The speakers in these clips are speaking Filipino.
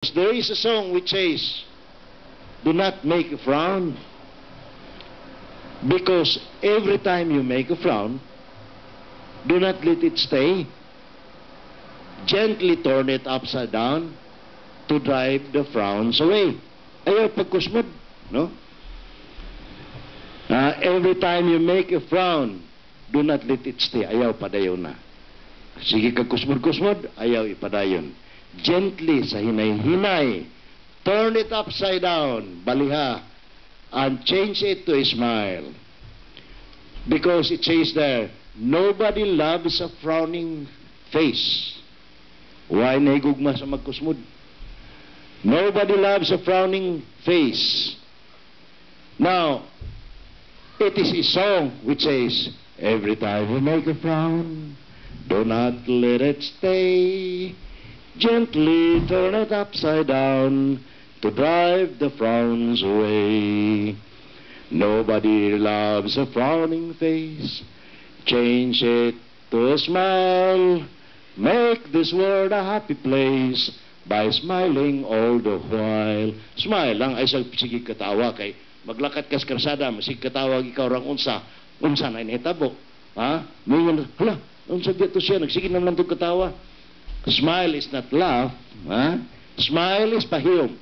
There is a song which says, do not make a frown, because every time you make a frown, do not let it stay. Gently turn it upside down to drive the frowns away. Ayaw pagkusmod, no? Every time you make a frown, do not let it stay. Ayaw padayon na. Sige ka kusmod-kusmod, ayaw ipadayon. Gently, sa hinay-hinay, turn it upside down, baliha, and change it to a smile. Because it says there, nobody loves a frowning face. Why naigugma sa magkusmod? Nobody loves a frowning face. Now, it is a song which says, every time you make a frown, do not let it stay. Gently turn it upside down to drive the frowns away. Nobody loves a frowning face. Change it to a smile. Make this world a happy place by smiling all the while. Smile lang ay sa sige katawa kay maglakat kas karsada masig katawag ikaw rang unsa na inhitabo. Ha? Mingon hala, unsa dito siya nagsige naman tug katawa. Smile is not laugh, ha? Smile is pahiyom,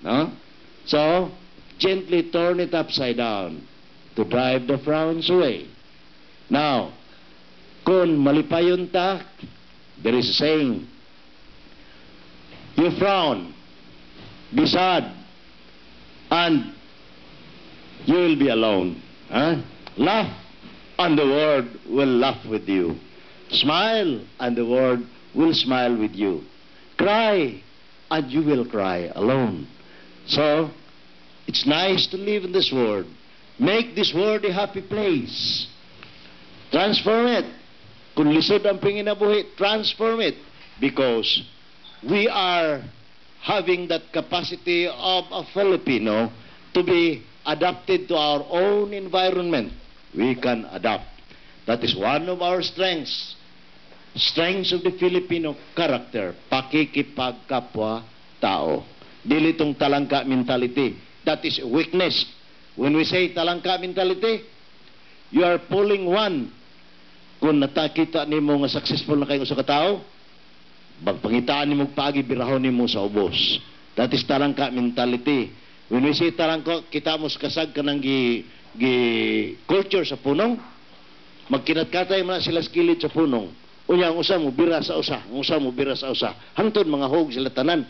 no? So, gently turn it upside down to drive the frowns away. Now, kung malipayon ta, there is a saying, you frown, be sad, and you will be alone. Huh? Laugh, and the world will laugh with you. Smile, and the world will smile with you. Cry, and you will cry alone. So, it's nice to live in this world. Make this world a happy place. Transform it. Kung lisod ang panginabuhi, transform it. Because we are having that capacity of a Filipino to be adapted to our own environment. We can adapt. That is one of our strengths. Strengths of the Filipino character, pakikipagkapwa-tao. Dili tong talangka mentality. That is a weakness. When we say talangka mentality, you are pulling one. Kung natakita nimo nga successful na kayo sa katao, magpangitaan nimo paagi birahon nimo sa ubos. That is talangka mentality. When we say talangka, kita mo kasag ka ng culture sa punong, magkinatkatay man sila skilid sa punong. Unya ang usa mo bira sa usa, ang usa mo bira sa usa. Hangtod mga hog sila tanan.